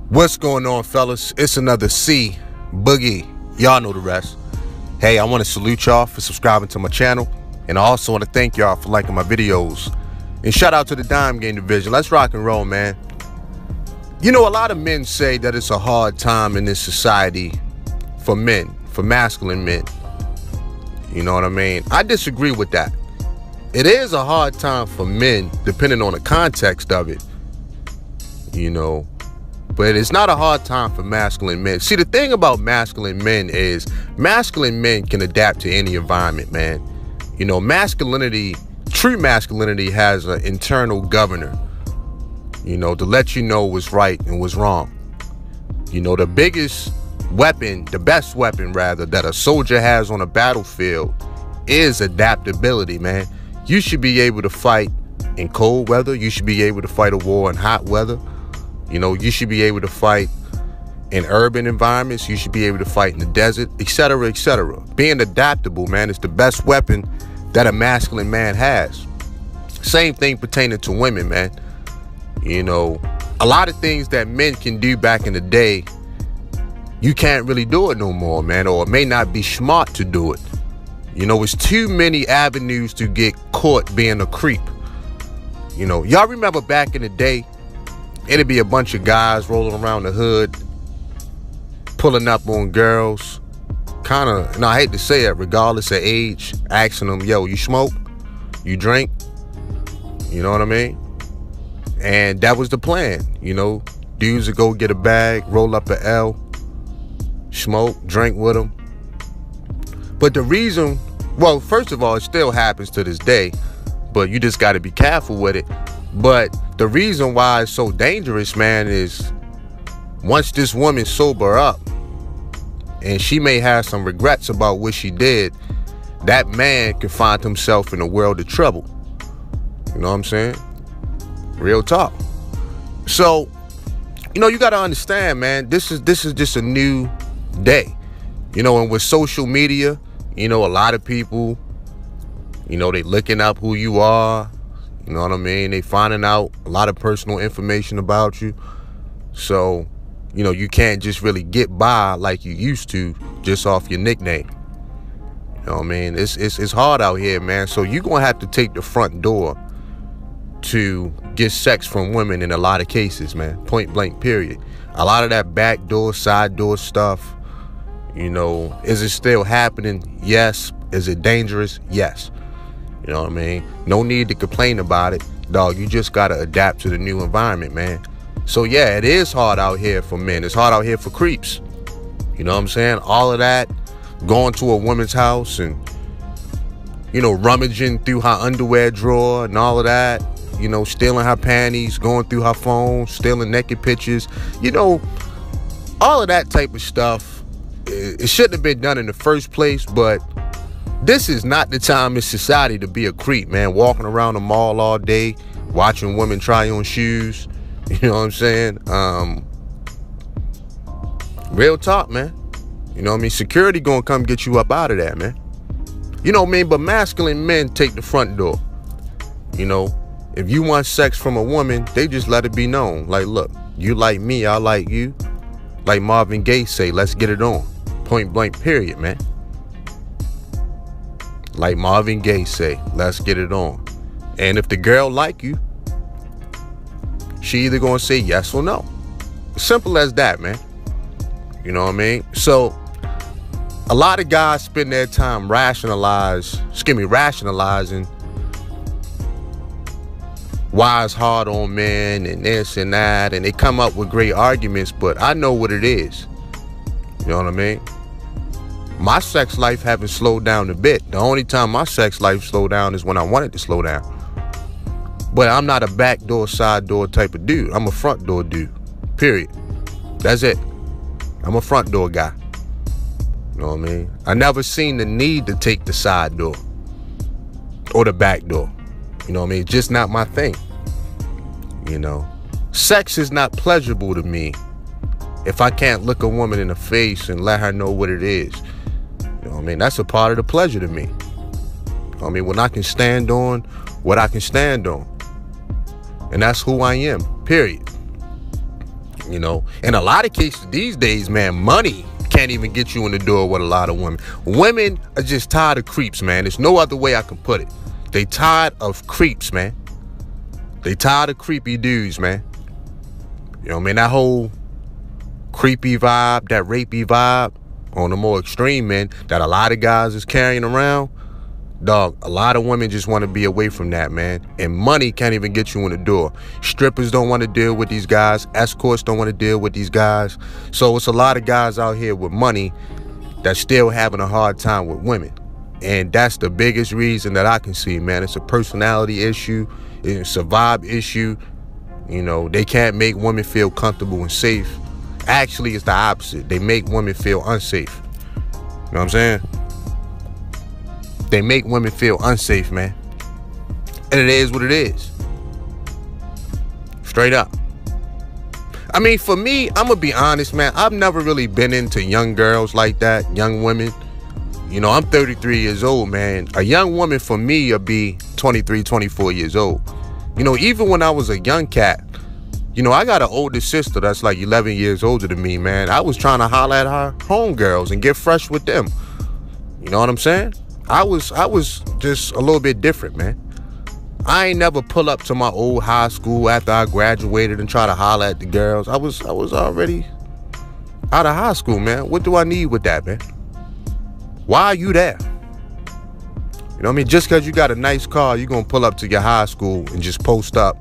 What's going on, fellas? It's another C Boogie. Y'all know the rest. Hey, I want to salute y'all for subscribing to my channel, and I also want to thank y'all for liking my videos. And shout out to the Dime Game Division. Let's rock and roll, man. You know, a lot of men say that it's a hard time in this society for men, for masculine men. You know what I mean? I disagree with that. It is a hard time for men, depending on the context of it. You know, but it's not a hard time for masculine men. See, the thing about masculine men is masculine men can adapt to any environment, man. You know, masculinity, true masculinity has an internal governor, you know, to let you know what's right and what's wrong. You know, the biggest weapon, the best weapon rather, that a soldier has on a battlefield is adaptability, man. You should be able to fight in cold weather. You should be able to fight a war in hot weather. You know, you should be able to fight in urban environments. You should be able to fight in the desert, etc., etc. Being adaptable, man, is the best weapon that a masculine man has. Same thing pertaining to women, man. You know, a lot of things that men can do back in the day, you can't really do it no more, man, or it may not be smart to do it. You know, it's too many avenues to get caught being a creep. You know, y'all remember back in the day, it'd be a bunch of guys rolling around the hood, pulling up on girls, kind of, and I hate to say it, regardless of age, asking them, yo, you smoke? You drink? You know what I mean? And that was the plan, you know. Dudes would go get a bag, roll up an L, smoke, drink with them. But the reason, well, first of all, it still happens to this day, but you just got to be careful with it. But the reason why it's so dangerous, man, is once this woman sober up and she may have some regrets about what she did, that man can find himself in a world of trouble. You know what I'm saying? Real talk. So, you know, you got to understand, man, this is just a new day. You know, and with social media, you know, a lot of people, you know, they looking up who you are. You know what I mean? They finding out a lot of personal information about you. So, you know, you can't just really get by like you used to just off your nickname. You know what I mean? It's hard out here, man. So you're going to have to take the front door to get sex from women in a lot of cases, man. Point blank, period. A lot of that back door, side door stuff, you know, is it still happening? Yes. Is it dangerous? Yes. You know what I mean? No need to complain about it, dog. You just got to adapt to the new environment, man. So, yeah, it is hard out here for men. It's hard out here for creeps. You know what I'm saying? All of that, going to a woman's house and, you know, rummaging through her underwear drawer and all of that. You know, stealing her panties, going through her phone, stealing naked pictures. You know, all of that type of stuff, it shouldn't have been done in the first place, but this is not the time in society to be a creep, man. Walking around the mall all day, watching women try on shoes. You know what I'm saying? Real talk, man. You know what I mean? Security gonna come get you up out of that, man. You know what I mean? But masculine men take the front door. You know, if you want sex from a woman, they just let it be known. Like, look, you like me, I like you. Like Marvin Gaye say, let's get it on. Point blank, period, man. Like Marvin Gaye say, let's get it on. And if the girl like you, she either gonna say yes or no. Simple as that, man. You know what I mean? So a lot of guys spend their time rationalizing why it's hard on men and this and that, and they come up with great arguments, but I know what it is. You know what I mean? My sex life haven't slowed down a bit. The only time my sex life slowed down is when I wanted to slow down. But I'm not a back door, side door type of dude. I'm a front door dude, period. That's it. I'm a front door guy. You know what I mean? I never seen the need to take the side door or the back door. You know what I mean? It's just not my thing. You know, sex is not pleasurable to me if I can't look a woman in the face and let her know what it is. You know what I mean? That's a part of the pleasure to me. I mean, when I can stand on what I can stand on. And that's who I am, period. You know, in a lot of cases these days, man, money can't even get you in the door with a lot of women. Women are just tired of creeps, man. There's no other way I can put it. They tired of creeps, man. They tired of creepy dudes, man. You know what I mean? That whole creepy vibe, that rapey vibe on the more extreme end that a lot of guys is carrying around. Dog, a lot of women just want to be away from that, man. And money can't even get you in the door. Strippers don't want to deal with these guys. Escorts don't want to deal with these guys. So it's a lot of guys out here with money that's still having a hard time with women. And that's the biggest reason that I can see, man. It's a personality issue. It's a vibe issue. You know, they can't make women feel comfortable and safe. Actually, it's the opposite. They make women feel unsafe. You know what I'm saying? They make women feel unsafe, man. And it is what it is. Straight up. I mean, for me, I'm gonna be honest, man. I've never really been into young girls like that, young women. You know, I'm 33 years old, man. A young woman for me would be 23, 24 years old. You know, even when I was a young cat, you know, I got an older sister that's like 11 years older than me, man. I was trying to holler at her homegirls and get fresh with them. You know what I'm saying? I was just a little bit different, man. I ain't never pull up to my old high school after I graduated and try to holler at the girls. I was already out of high school, man. What do I need with that, man? Why are you there? You know what I mean? Just because you got a nice car, you're going to pull up to your high school and just post up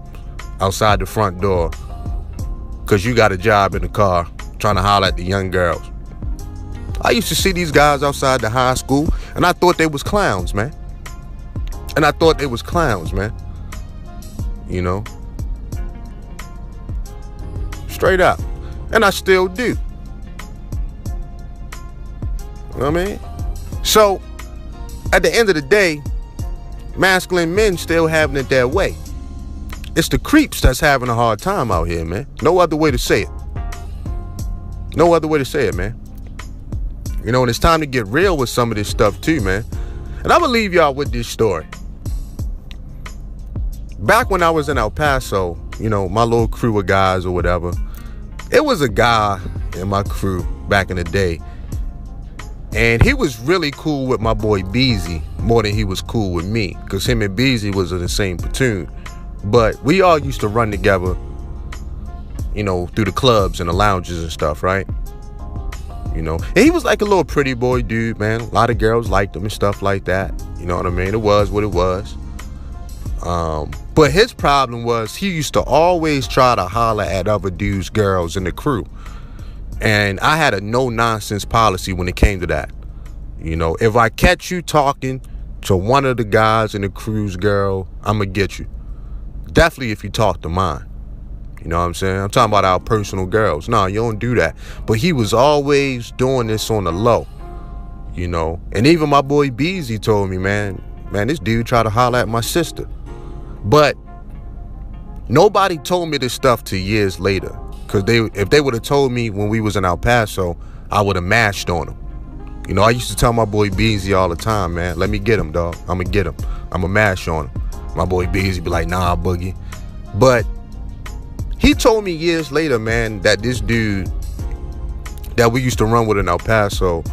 outside the front door because you got a job in the car trying to holler at the young girls. I used to see these guys outside the high school, and I thought they was clowns, man. You know? Straight up. And I still do. You know what I mean? So, at the end of the day, masculine men still having it their way. It's the creeps that's having a hard time out here, man. No other way to say it. No other way to say it, man. You know, and it's time to get real with some of this stuff too, man. And I'm gonna leave y'all with this story. Back when I was in El Paso, you know, my little crew of guys or whatever, it was a guy in my crew back in the day. And he was really cool with my boy Beezy more than he was cool with me, because him and Beezy was in the same platoon. But we all used to run together, you know, through the clubs and the lounges and stuff, right? You know, and he was like a little pretty boy dude, man. A lot of girls liked him and stuff like that. You know what I mean? It was what it was. But his problem was he used to always try to holler at other dudes' girls in the crew. And I had a no-nonsense policy when it came to that. You know, if I catch you talking to one of the guys in the crew's girl, I'm going to get you. Definitely if you talk to mine. You know what I'm saying? I'm talking about our personal girls. No, you don't do that. But he was always doing this on the low. You know? And even my boy Beezy told me, man, this dude tried to holler at my sister. But nobody told me this stuff till years later. Because if they would have told me when we was in El Paso, I would have mashed on them. You know, I used to tell my boy Beezy all the time, man, let me get him, dog. I'm going to get him. I'm going to mash on him. My boy Beezy be like, nah, Boogie. But he told me years later, man, that this dude that we used to run with in El Paso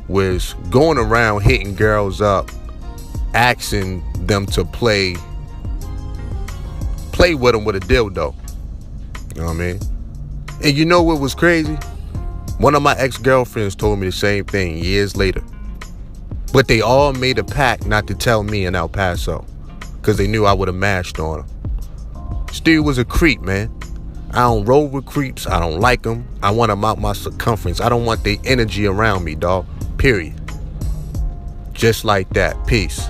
was going around hitting girls up, asking them to play with him with a dildo. You know what I mean? And you know what was crazy? One of my ex-girlfriends told me the same thing years later. But they all made a pact not to tell me in El Paso, because they knew I would have mashed on him. This dude was a creep, man. I don't roll with creeps. I don't like them. I want them out my circumference. I don't want their energy around me, dog. Period. Just like that. Peace.